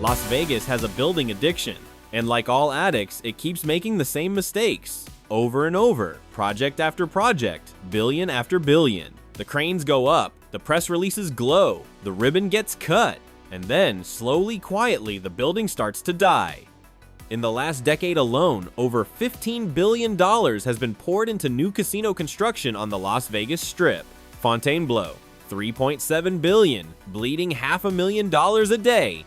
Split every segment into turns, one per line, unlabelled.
Las Vegas has a building addiction, and like all addicts, it keeps making the same mistakes over and over, project after project, billion after billion. The cranes go up, the press releases glow, the ribbon gets cut, and then, slowly, quietly, the building starts to die. In the last decade alone, over $15 billion has been poured into new casino construction on the Las Vegas Strip. Fontainebleau, $3.7 billion, bleeding $500,000 a day.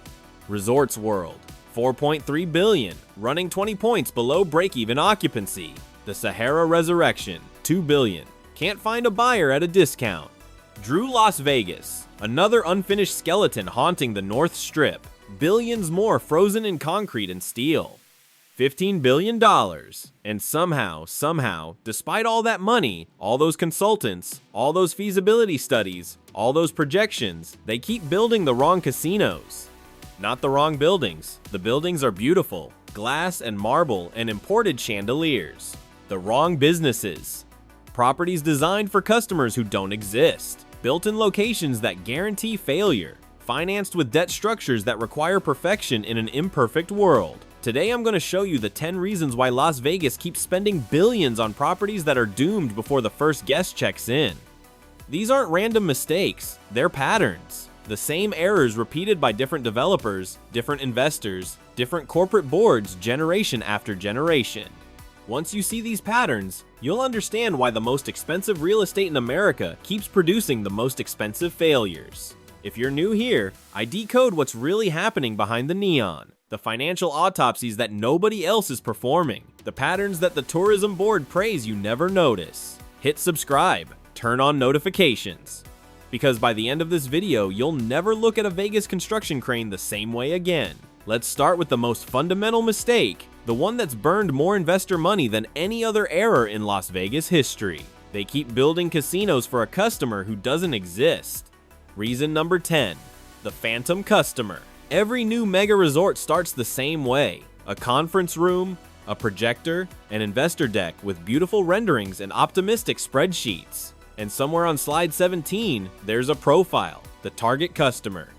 Resorts World, $4.3 billion, running 20 points below break-even occupancy. The Sahara Resurrection, $2 billion, can't find a buyer at a discount. Drew Las Vegas, another unfinished skeleton haunting the North Strip. Billions more frozen in concrete and steel. $15 billion. And somehow, despite all that money, all those consultants, all those feasibility studies, all those projections, they keep building the wrong casinos. Not the wrong buildings. The buildings are beautiful, glass and marble and imported chandeliers. The wrong businesses. Properties designed for customers who don't exist. Built in locations that guarantee failure. Financed with debt structures that require perfection in an imperfect world. Today I'm going to show you the 10 reasons why Las Vegas keeps spending billions on properties that are doomed before the first guest checks in. These aren't random mistakes, they're patterns. The same errors repeated by different developers, different investors, different corporate boards generation after generation. Once you see these patterns, you'll understand why the most expensive real estate in America keeps producing the most expensive failures. If you're new here, I decode what's really happening behind the neon, the financial autopsies that nobody else is performing, the patterns that the tourism board prays you never notice. Hit subscribe, turn on notifications, because by the end of this video, you'll never look at a Vegas construction crane the same way again. Let's start with the most fundamental mistake, the one that's burned more investor money than any other error in Las Vegas history. They keep building casinos for a customer who doesn't exist. Reason number 10, the phantom customer. Every new mega resort starts the same way. A conference room, a projector, an investor deck with beautiful renderings and optimistic spreadsheets. And somewhere on slide 17, there's a profile, the target customer.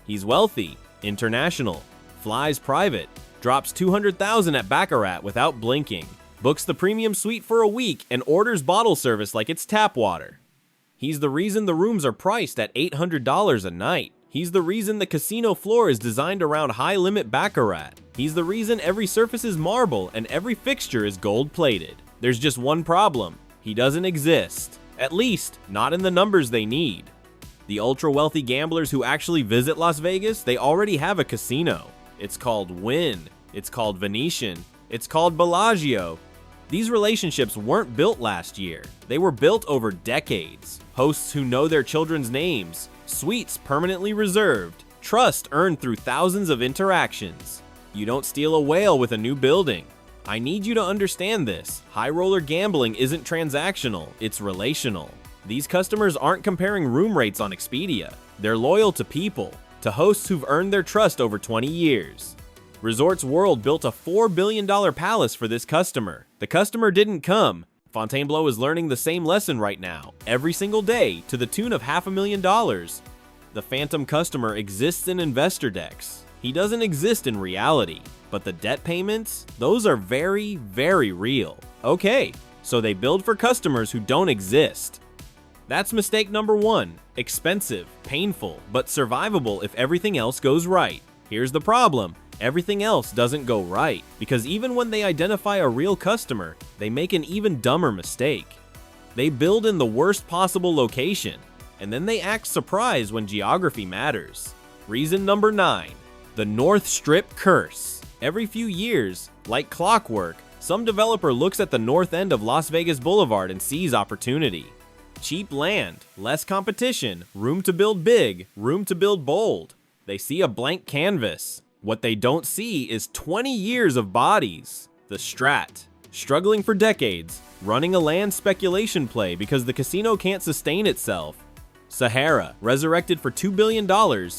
He's wealthy, international, flies private, drops $200,000 at Baccarat without blinking, books the premium suite for a week and orders bottle service like it's tap water. He's the reason the rooms are priced at $800 a night. He's the reason the casino floor is designed around high-limit Baccarat. He's the reason every surface is marble and every fixture is gold-plated. There's just one problem. He doesn't exist. At least, not in the numbers they need. The ultra-wealthy gamblers who actually visit Las Vegas, they already have a casino. It's called Wynn. It's called Venetian. It's called Bellagio. These relationships weren't built last year. They were built over decades. Hosts who know their children's names, suites permanently reserved, trust earned through thousands of interactions. You don't steal a whale with a new building. I need you to understand this. High roller gambling isn't transactional, it's relational. These customers aren't comparing room rates on Expedia. They're loyal to people, to hosts who've earned their trust over 20 years. Resorts World built a $4 billion palace for this customer. The customer didn't come. Fontainebleau is learning the same lesson right now, every single day, to the tune of $500,000. The phantom customer exists in investor decks. He doesn't exist in reality. But the debt payments, those are very, very real. Okay, so they build for customers who don't exist. That's mistake number 1. Expensive, painful, but survivable if everything else goes right. Here's the problem. Everything else doesn't go right, because even when they identify a real customer, they make an even dumber mistake. They build in the worst possible location, and then they act surprised when geography matters. Reason number 9, the North Strip curse. Every few years, like clockwork, some developer looks at the north end of Las Vegas Boulevard and sees opportunity. Cheap land, less competition, room to build big, room to build bold. They see a blank canvas. What they don't see is 20 years of bodies. The Strat, struggling for decades, running a land speculation play because the casino can't sustain itself. Sahara, resurrected for $2 billion,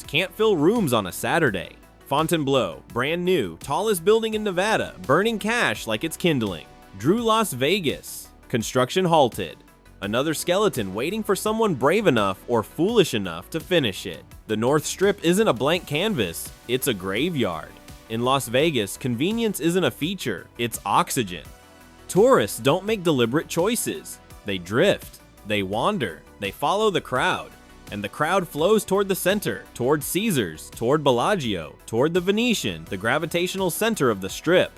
can't fill rooms on a Saturday. Fontainebleau, brand new, tallest building in Nevada, burning cash like it's kindling. Drew Las Vegas, construction halted. Another skeleton waiting for someone brave enough or foolish enough to finish it. The North Strip isn't a blank canvas, it's a graveyard. In Las Vegas, convenience isn't a feature, it's oxygen. Tourists don't make deliberate choices. They drift, they wander, they follow the crowd. And the crowd flows toward the center, toward Caesars, toward Bellagio, toward the Venetian, the gravitational center of the Strip.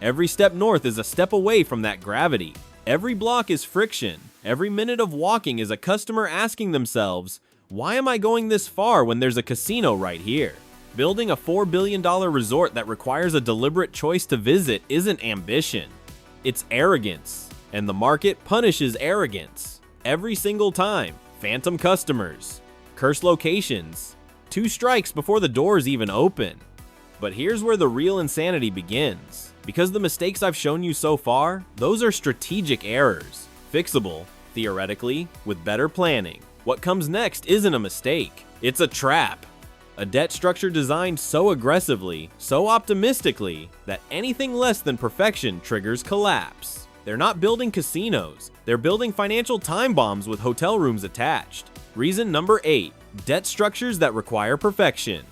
Every step north is a step away from that gravity. Every block is friction. Every minute of walking is a customer asking themselves, why am I going this far when there's a casino right here? Building a $4 billion resort that requires a deliberate choice to visit isn't ambition. It's arrogance. And the market punishes arrogance. Every single time. Phantom customers. Cursed locations. 2 strikes before the doors even open. But here's where the real insanity begins. Because the mistakes I've shown you so far, those are strategic errors. Fixable, theoretically, with better planning. What comes next isn't a mistake. It's a trap. A debt structure designed so aggressively, so optimistically, that anything less than perfection triggers collapse. They're not building casinos. They're building financial time bombs with hotel rooms attached. Reason number 8, debt structures that require perfection.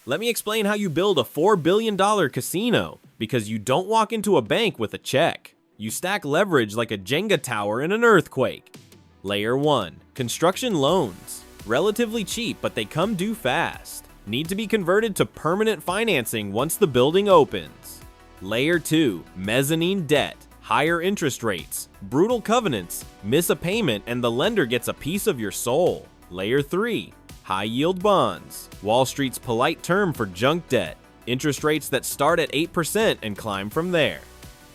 Let me explain how you build a $4 billion casino, because you don't walk into a bank with a check. You stack leverage like a Jenga tower in an earthquake. Layer 1, construction loans. Relatively cheap, but they come due fast. Need to be converted to permanent financing once the building opens. Layer 2, mezzanine debt. Higher interest rates, brutal covenants, miss a payment and the lender gets a piece of your soul. Layer 3, high-yield bonds. Wall Street's polite term for junk debt. Interest rates that start at 8% and climb from there.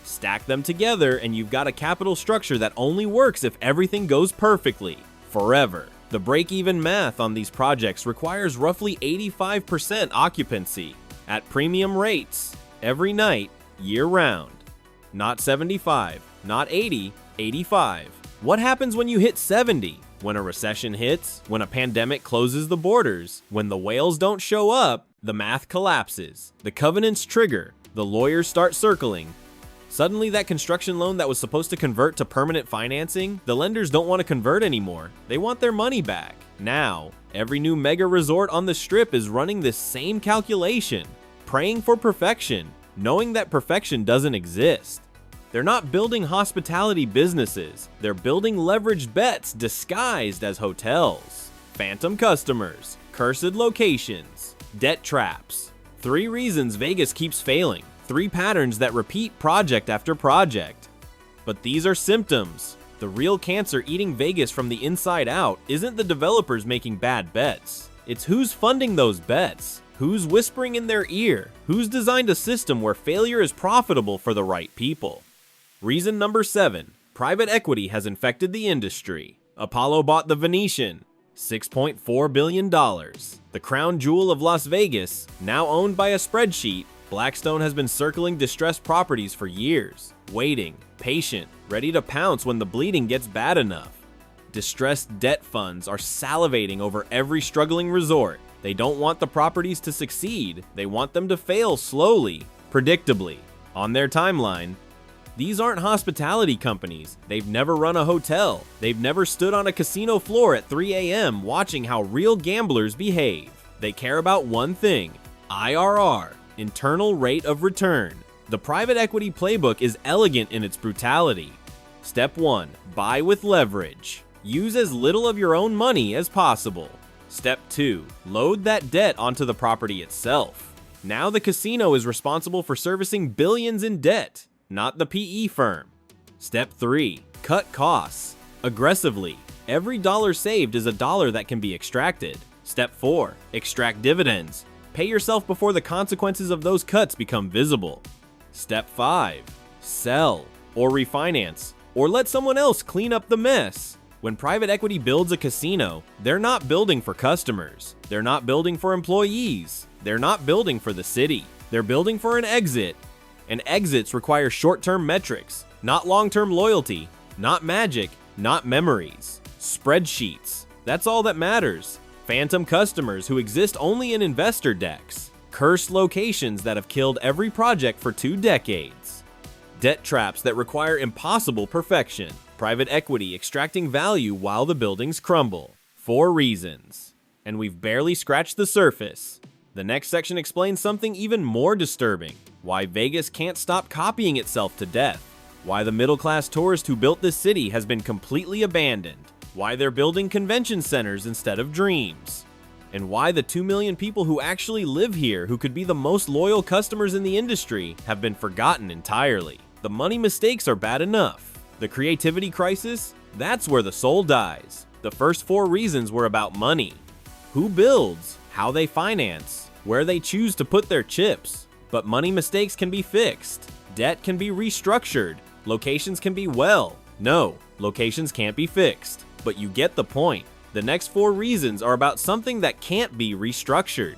Stack them together and you've got a capital structure that only works if everything goes perfectly. Forever. The break-even math on these projects requires roughly 85% occupancy. At premium rates. Every night, year-round. Not 75, not 80, 85. What happens when you hit 70? When a recession hits? When a pandemic closes the borders? When the whales don't show up? The math collapses. The covenants trigger. The lawyers start circling. Suddenly that construction loan that was supposed to convert to permanent financing, the lenders don't want to convert anymore. They want their money back. Now, every new mega resort on the Strip is running this same calculation, praying for perfection, knowing that perfection doesn't exist. They're not building hospitality businesses, they're building leveraged bets disguised as hotels. Phantom customers, cursed locations, debt traps. 3 reasons Vegas keeps failing, 3 patterns that repeat project after project. But these are symptoms. The real cancer eating Vegas from the inside out isn't the developers making bad bets. It's who's funding those bets. Who's whispering in their ear? Who's designed a system where failure is profitable for the right people? Reason number 7, private equity has infected the industry. Apollo bought the Venetian, $6.4 billion. The crown jewel of Las Vegas, now owned by a spreadsheet, Blackstone has been circling distressed properties for years, waiting, patient, ready to pounce when the bleeding gets bad enough. Distressed debt funds are salivating over every struggling resort. They don't want the properties to succeed, they want them to fail slowly, predictably, on their timeline. These aren't hospitality companies. They've never run a hotel. They've never stood on a casino floor at 3 a.m. watching how real gamblers behave. They care about one thing, IRR, internal rate of return. The private equity playbook is elegant in its brutality. Step 1, buy with leverage. Use as little of your own money as possible. Step 2, load that debt onto the property itself. Now the casino is responsible for servicing billions in debt, not the PE firm. Step 3, cut costs. Aggressively. Every dollar saved is a dollar that can be extracted. Step 4, extract dividends. Pay yourself before the consequences of those cuts become visible. Step 5, sell, or refinance, or let someone else clean up the mess. When private equity builds a casino, they're not building for customers. They're not building for employees. They're not building for the city. They're building for an exit. And exits require short-term metrics, not long-term loyalty, not magic, not memories. Spreadsheets. That's all that matters. Phantom customers who exist only in investor decks. Cursed locations that have killed every project for 2 decades. Debt traps that require impossible perfection. Private equity extracting value while the buildings crumble. 4 reasons. And we've barely scratched the surface. The next section explains something even more disturbing. Why Vegas can't stop copying itself to death. Why the middle-class tourist who built this city has been completely abandoned. Why they're building convention centers instead of dreams. And why the 2 million people who actually live here, who could be the most loyal customers in the industry, have been forgotten entirely. The money mistakes are bad enough. The creativity crisis? That's where the soul dies. The first 4 reasons were about money. Who builds? How they finance? Where they choose to put their chips? But money mistakes can be fixed. Debt can be restructured. Locations can be No, locations can't be fixed. But you get the point. The next 4 reasons are about something that can't be restructured.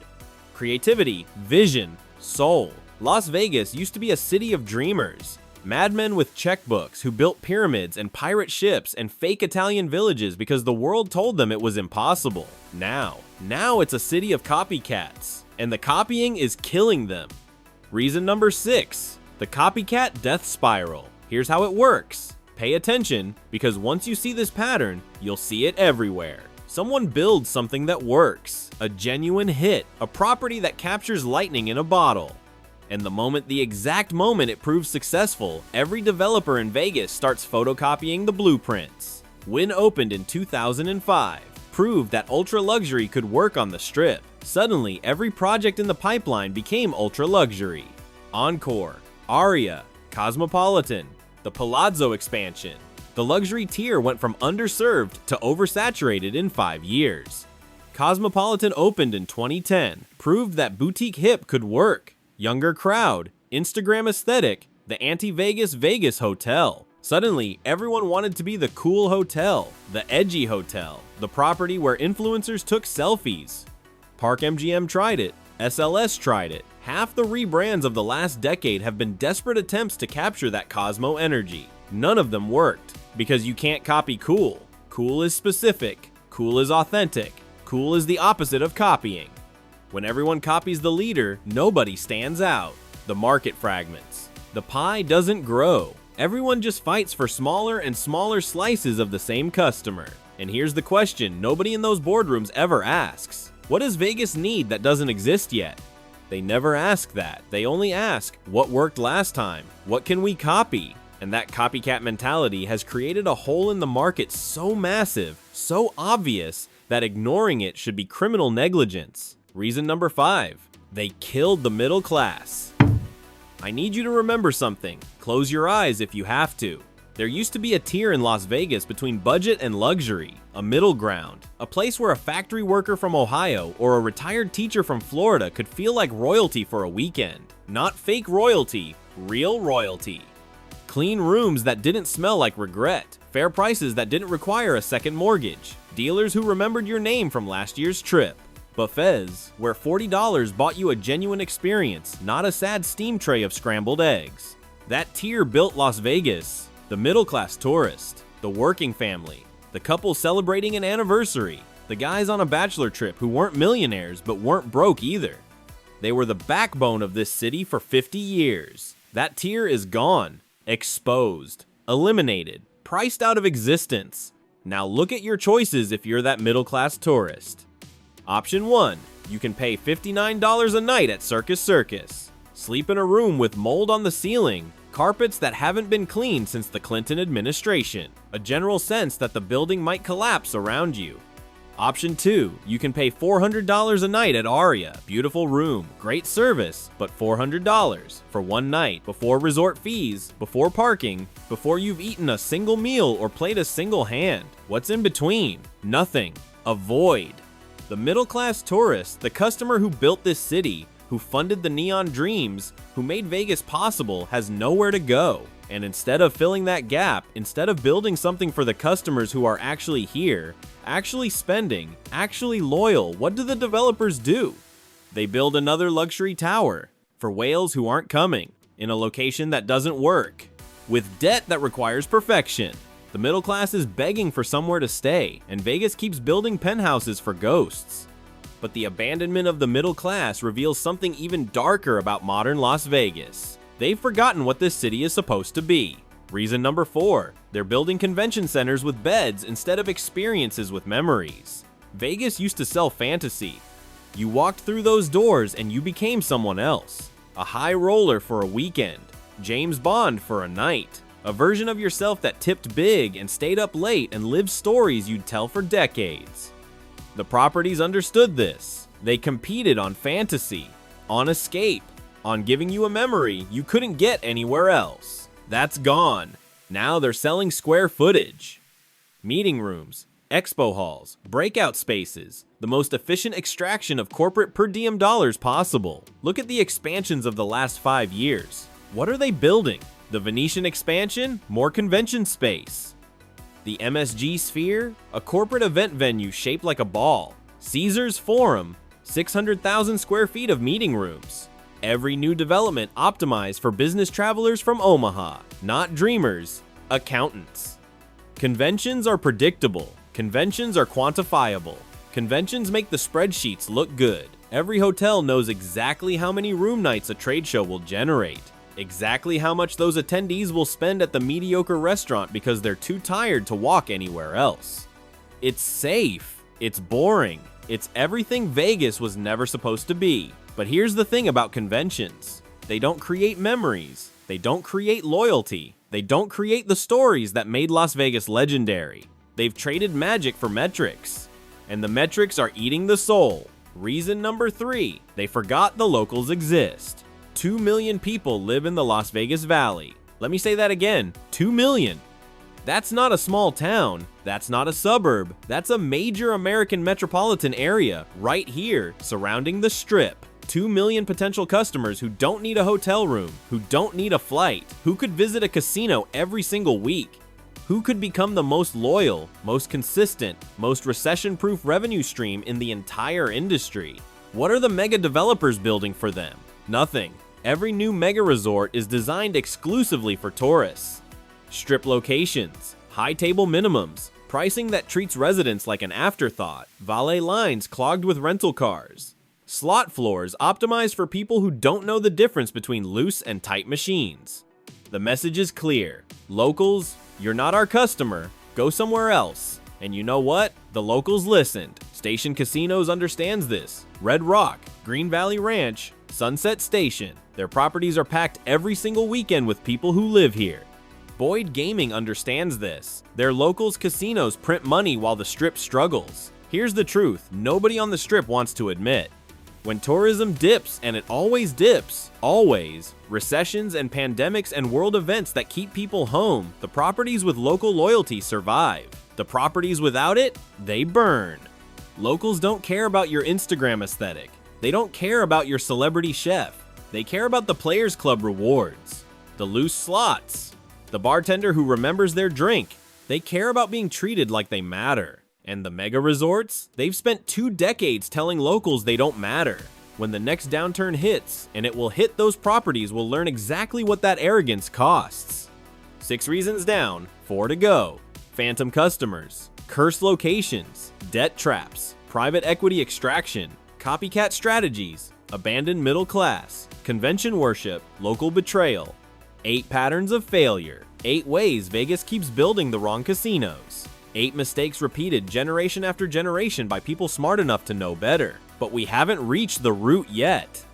Creativity, vision, soul. Las Vegas used to be a city of dreamers. Madmen with checkbooks who built pyramids and pirate ships and fake Italian villages because the world told them it was impossible. Now it's a city of copycats, and the copying is killing them. Reason number 6, the copycat death spiral. Here's how it works. Pay attention, because once you see this pattern, you'll see it everywhere. Someone builds something that works, a genuine hit, a property that captures lightning in a bottle. And the exact moment it proves successful, every developer in Vegas starts photocopying the blueprints. Wynn opened in 2005, proved that ultra luxury could work on the Strip. Suddenly, every project in the pipeline became ultra luxury. Encore, Aria, Cosmopolitan, the Palazzo expansion. The luxury tier went from underserved to oversaturated in 5 years. Cosmopolitan opened in 2010, proved that boutique hip could work. Younger crowd, Instagram aesthetic, the anti-Vegas Vegas hotel. Suddenly, everyone wanted to be the cool hotel, the edgy hotel, the property where influencers took selfies. Park MGM tried it, SLS tried it. Half the rebrands of the last decade have been desperate attempts to capture that Cosmo energy. None of them worked, because you can't copy cool. Cool is specific, cool is authentic, cool is the opposite of copying. When everyone copies the leader, nobody stands out. The market fragments. The pie doesn't grow. Everyone just fights for smaller and smaller slices of the same customer. And here's the question nobody in those boardrooms ever asks. What does Vegas need that doesn't exist yet? They never ask that. They only ask, what worked last time? What can we copy? And that copycat mentality has created a hole in the market so massive, so obvious, that ignoring it should be criminal negligence. Reason number 5, they killed the middle class. I need you to remember something. Close your eyes if you have to. There used to be a tier in Las Vegas between budget and luxury, a middle ground, a place where a factory worker from Ohio or a retired teacher from Florida could feel like royalty for a weekend. Not fake royalty, real royalty. Clean rooms that didn't smell like regret, fair prices that didn't require a second mortgage, dealers who remembered your name from last year's trip. Buffets, where $40 bought you a genuine experience, not a sad steam tray of scrambled eggs. That tier built Las Vegas. The middle-class tourist, the working family, the couple celebrating an anniversary, the guys on a bachelor trip who weren't millionaires but weren't broke either. They were the backbone of this city for 50 years. That tier is gone, exposed, eliminated, priced out of existence. Now look at your choices if you're that middle-class tourist. Option 1, you can pay $59 a night at Circus Circus. Sleep in a room with mold on the ceiling, carpets that haven't been cleaned since the Clinton administration, a general sense that the building might collapse around you. Option 2, you can pay $400 a night at Aria. Beautiful room, great service, but $400 for one night, before resort fees, before parking, before you've eaten a single meal or played a single hand. What's in between? Nothing. A void. The middle-class tourist, the customer who built this city, who funded the neon dreams, who made Vegas possible, has nowhere to go. And instead of filling that gap, instead of building something for the customers who are actually here, actually spending, actually loyal, what do the developers do? They build another luxury tower for whales who aren't coming, in a location that doesn't work, with debt that requires perfection. The middle class is begging for somewhere to stay, and Vegas keeps building penthouses for ghosts. But the abandonment of the middle class reveals something even darker about modern Las Vegas. They've forgotten what this city is supposed to be. Reason number 4, they're building convention centers with beds instead of experiences with memories. Vegas used to sell fantasy. You walked through those doors and you became someone else. A high roller for a weekend, James Bond for a night, a version of yourself that tipped big and stayed up late and lived stories you'd tell for decades. The properties understood this. They competed on fantasy, on escape, on giving you a memory you couldn't get anywhere else. That's gone. Now they're selling square footage. Meeting rooms, expo halls, breakout spaces, the most efficient extraction of corporate per diem dollars possible. Look at the expansions of the last 5 years. What are they building? The Venetian expansion? More convention space. The MSG Sphere? A corporate event venue shaped like a ball. Caesars Forum? 600,000 square feet of meeting rooms. Every new development optimized for business travelers from Omaha, not dreamers, accountants. Conventions are predictable. Conventions are quantifiable. Conventions make the spreadsheets look good. Every hotel knows exactly how many room nights a trade show will generate, exactly how much those attendees will spend at the mediocre restaurant because they're too tired to walk anywhere else. It's safe. It's boring. It's everything Vegas was never supposed to be. But here's the thing about conventions. They don't create memories. They don't create loyalty. They don't create the stories that made Las Vegas legendary. They've traded magic for metrics. And the metrics are eating the soul. Reason number 3, they forgot the locals exist. 2 million people live in the Las Vegas Valley. Let me say that again, 2 million. That's not a small town. That's not a suburb. That's a major American metropolitan area right here surrounding the Strip. 2 million potential customers who don't need a hotel room, who don't need a flight, who could visit a casino every single week, who could become the most loyal, most consistent, most recession-proof revenue stream in the entire industry. What are the mega developers building for them? Nothing. Every new mega resort is designed exclusively for tourists. Strip locations, high table minimums, pricing that treats residents like an afterthought, valet lines clogged with rental cars, slot floors optimized for people who don't know the difference between loose and tight machines. The message is clear. Locals, you're not our customer. Go somewhere else. And you know what? The locals listened. Station Casinos understands this. Red Rock, Green Valley Ranch, Sunset Station. Their properties are packed every single weekend with people who live here. Boyd Gaming understands this. Their locals' casinos print money while the Strip struggles. Here's the truth nobody on the Strip wants to admit. When tourism dips, and it always dips, always, recessions and pandemics and world events that keep people home, the properties with local loyalty survive. The properties without it, they burn. Locals don't care about your Instagram aesthetic. They don't care about your celebrity chef. They care about the Players Club rewards, the loose slots, the bartender who remembers their drink. They care about being treated like they matter. And the mega resorts? They've spent 2 decades telling locals they don't matter. When the next downturn hits, and it will hit those properties, we'll learn exactly what that arrogance costs. 6 reasons down, 4 to go. Phantom customers, cursed locations, debt traps, private equity extraction, copycat strategies, abandoned middle class, convention worship, local betrayal. 8 patterns of failure. 8 ways Vegas keeps building the wrong casinos. 8 mistakes repeated generation after generation by people smart enough to know better. But we haven't reached the root yet.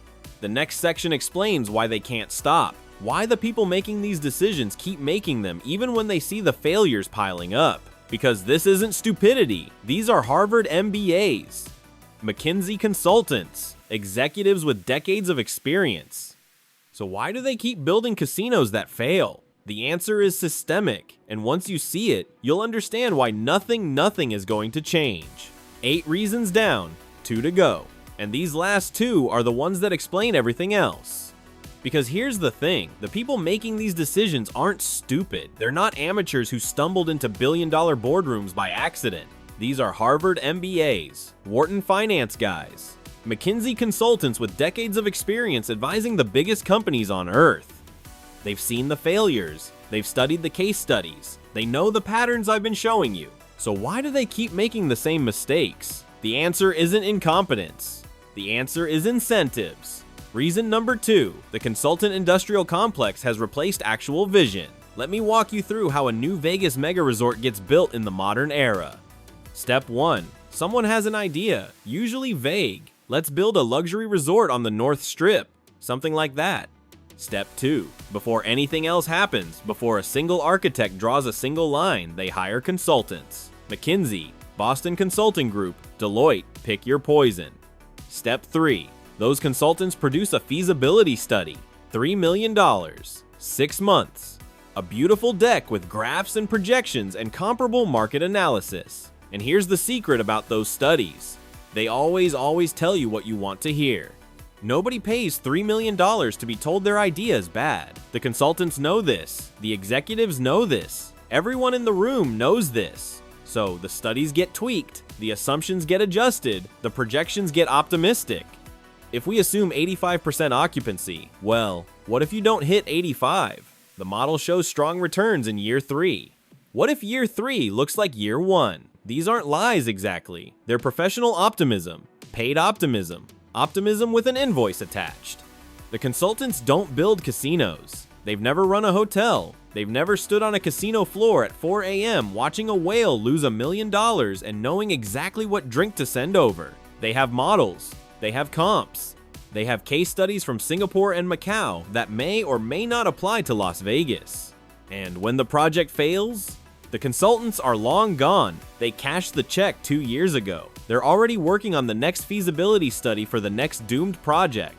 The next section explains why they can't stop, why the people making these decisions keep making them even when they see the failures piling up. Because this isn't stupidity, these are Harvard MBAs, McKinsey consultants, executives with decades of experience. So why do they keep building casinos that fail? The answer is systemic, and once you see it, you'll understand why nothing is going to change. 8 reasons down, 2 to go. And these last 2 are the ones that explain everything else. Because here's the thing, the people making these decisions aren't stupid. They're not amateurs who stumbled into billion-dollar boardrooms by accident. These are Harvard MBAs, Wharton finance guys, McKinsey consultants with decades of experience advising the biggest companies on earth. They've seen the failures, they've studied the case studies, they know the patterns I've been showing you. So why do they keep making the same mistakes? The answer isn't incompetence. The answer is incentives. Reason number 2, the consultant industrial complex has replaced actual vision. Let me walk you through how a new Vegas mega resort gets built in the modern era. Step 1. Someone has an idea, usually vague. Let's build a luxury resort on the North Strip. Something like that. Step 2. Before anything else happens, before a single architect draws a single line, they hire consultants. McKinsey, Boston Consulting Group, Deloitte, pick your poison. Step 3. Those consultants produce a feasibility study. $3 million. 6 months. A beautiful deck with graphs and projections and comparable market analysis. And here's the secret about those studies. They always tell you what you want to hear. Nobody pays $3 million to be told their idea is bad. The consultants know this. The executives know this. Everyone in the room knows this. So the studies get tweaked, the assumptions get adjusted, the projections get optimistic. If we assume 85% occupancy, well, what if you don't hit 85? The model shows strong returns in year 3. What if year 3 looks like year 1? These aren't lies exactly. They're professional optimism, paid optimism, optimism with an invoice attached. The consultants don't build casinos. They've never run a hotel. They've never stood on a casino floor at 4 a.m. watching a whale lose $1 million and knowing exactly what drink to send over. They have models. They have comps. They have case studies from Singapore and Macau that may or may not apply to Las Vegas. And when the project fails, the consultants are long gone. They cashed the check 2 years ago. They're already working on the next feasibility study for the next doomed project.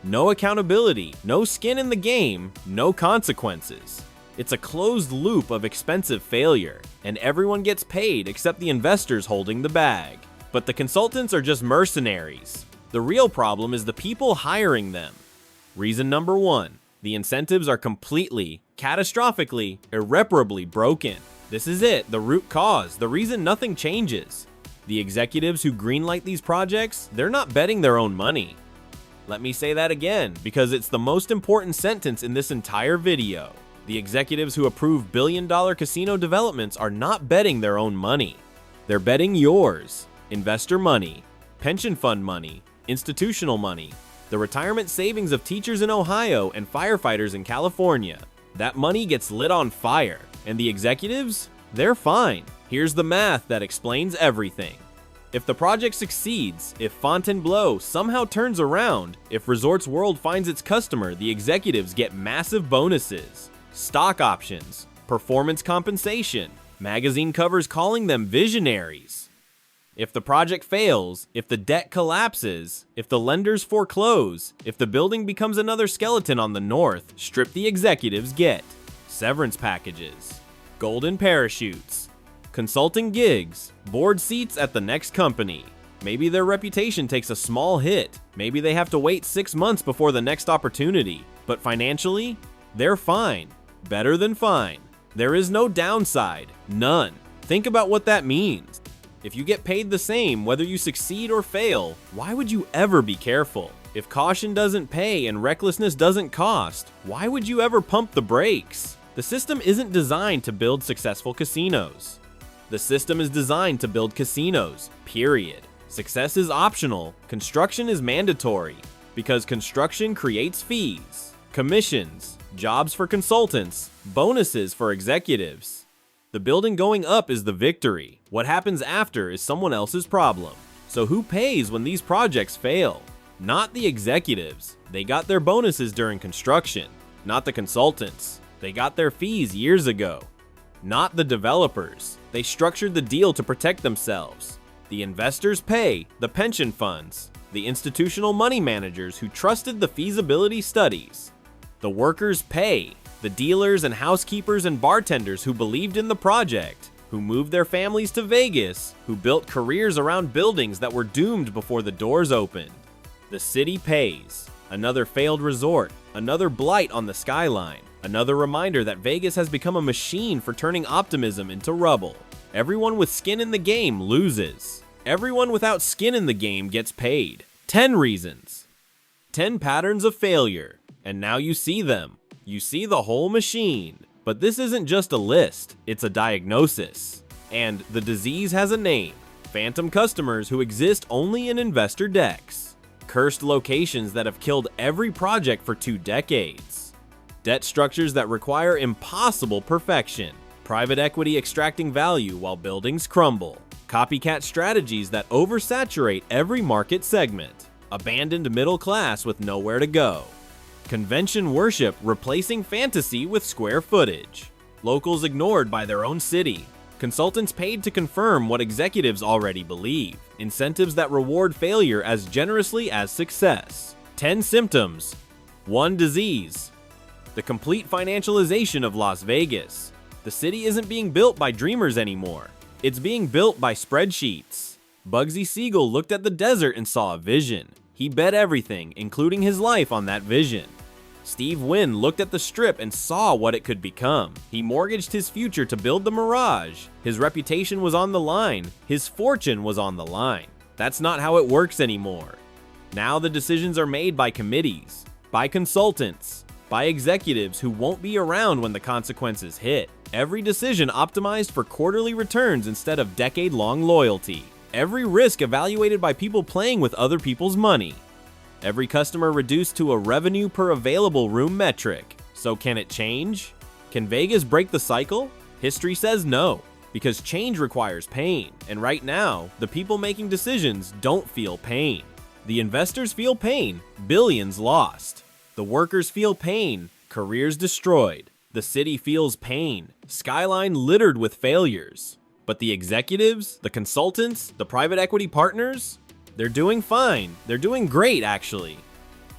No accountability, no skin in the game, no consequences. It's a closed loop of expensive failure, and everyone gets paid except the investors holding the bag. But the consultants are just mercenaries. The real problem is the people hiring them. Reason number 1, the incentives are completely, catastrophically, irreparably broken. This is it, the root cause, the reason nothing changes. The executives who greenlight these projects, they're not betting their own money. Let me say that again, because it's the most important sentence in this entire video. The executives who approve billion-dollar casino developments are not betting their own money. They're betting yours, investor money, pension fund money, institutional money, the retirement savings of teachers in Ohio and firefighters in California. That money gets lit on fire, and the executives, they're fine. Here's the math that explains everything. If the project succeeds, if Fontainebleau somehow turns around, if Resorts World finds its customer, the executives get massive bonuses, stock options, performance compensation, magazine covers calling them visionaries. If the project fails, if the debt collapses, if the lenders foreclose, if the building becomes another skeleton on the North Strip, the executives get severance packages, golden parachutes, consulting gigs, board seats at the next company. Maybe their reputation takes a small hit. Maybe they have to wait 6 months before the next opportunity. But financially, they're fine. Better than fine. There is no downside. None. Think about what that means. If you get paid the same whether you succeed or fail, why would you ever be careful? If caution doesn't pay and recklessness doesn't cost, why would you ever pump the brakes? The system isn't designed to build successful casinos. The system is designed to build casinos, period. Success is optional, construction is mandatory, because construction creates fees, commissions, jobs for consultants, bonuses for executives. The building going up is the victory. What happens after is someone else's problem. So who pays when these projects fail? Not the executives. They got their bonuses during construction. Not the consultants. They got their fees years ago. Not the developers. They structured the deal to protect themselves. The investors pay, the pension funds, the institutional money managers who trusted the feasibility studies. The workers pay, the dealers and housekeepers and bartenders who believed in the project, who moved their families to Vegas, who built careers around buildings that were doomed before the doors opened. The city pays. Another failed resort, another blight on the skyline, another reminder that Vegas has become a machine for turning optimism into rubble. Everyone with skin in the game loses. Everyone without skin in the game gets paid. 10 reasons. 10 patterns of failure. And now you see them. You see the whole machine. But this isn't just a list, it's a diagnosis. And the disease has a name. Phantom customers who exist only in investor decks. Cursed locations that have killed every project for 2 decades. debt structures that require impossible perfection, private equity extracting value while buildings crumble, copycat strategies that oversaturate every market segment, abandoned middle class with nowhere to go, convention worship replacing fantasy with square footage, locals ignored by their own city, consultants paid to confirm what executives already believe, incentives that reward failure as generously as success, 10 symptoms, 1 disease, the complete financialization of Las Vegas. The city isn't being built by dreamers anymore. It's being built by spreadsheets. Bugsy Siegel looked at the desert and saw a vision. He bet everything, including his life, on that vision. Steve Wynn looked at the Strip and saw what it could become. He mortgaged his future to build the Mirage. His reputation was on the line. His fortune was on the line. That's not how it works anymore. Now the decisions are made by committees, by consultants, by executives who won't be around when the consequences hit. Every decision optimized for quarterly returns instead of decade-long loyalty. Every risk evaluated by people playing with other people's money. Every customer reduced to a revenue per available room metric. So can it change? Can Vegas break the cycle? History says no, because change requires pain. And right now, the people making decisions don't feel pain. The investors feel pain, billions lost. The workers feel pain, careers destroyed. The city feels pain, skyline littered with failures. But the executives, the consultants, the private equity partners, they're doing fine. They're doing great, actually.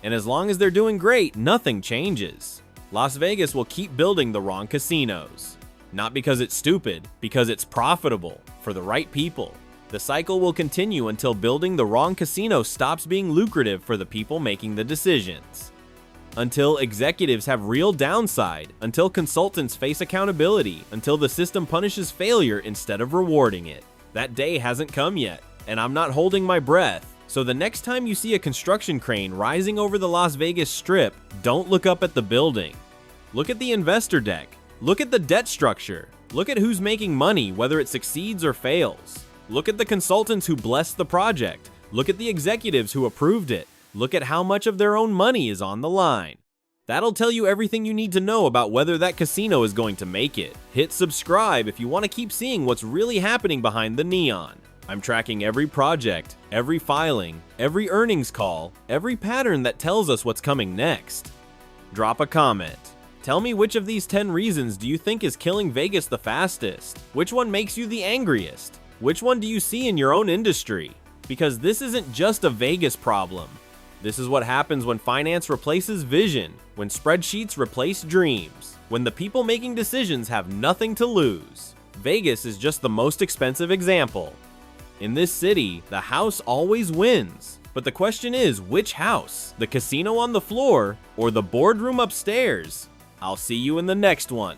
And as long as they're doing great, nothing changes. Las Vegas will keep building the wrong casinos. Not because it's stupid, because it's profitable for the right people. The cycle will continue until building the wrong casino stops being lucrative for the people making the decisions. Until executives have real downside, until consultants face accountability, until the system punishes failure instead of rewarding it. That day hasn't come yet, and I'm not holding my breath. So the next time you see a construction crane rising over the Las Vegas Strip, don't look up at the building. Look at the investor deck. Look at the debt structure. Look at who's making money, whether it succeeds or fails. Look at the consultants who blessed the project. Look at the executives who approved it. Look at how much of their own money is on the line. That'll tell you everything you need to know about whether that casino is going to make it. Hit subscribe if you want to keep seeing what's really happening behind the neon. I'm tracking every project, every filing, every earnings call, every pattern that tells us what's coming next. Drop a comment. Tell me which of these 10 reasons do you think is killing Vegas the fastest? Which one makes you the angriest? Which one do you see in your own industry? Because this isn't just a Vegas problem. This is what happens when finance replaces vision, when spreadsheets replace dreams, when the people making decisions have nothing to lose. Vegas is just the most expensive example. In this city, the house always wins. But the question is, which house? The casino on the floor or the boardroom upstairs? I'll see you in the next one.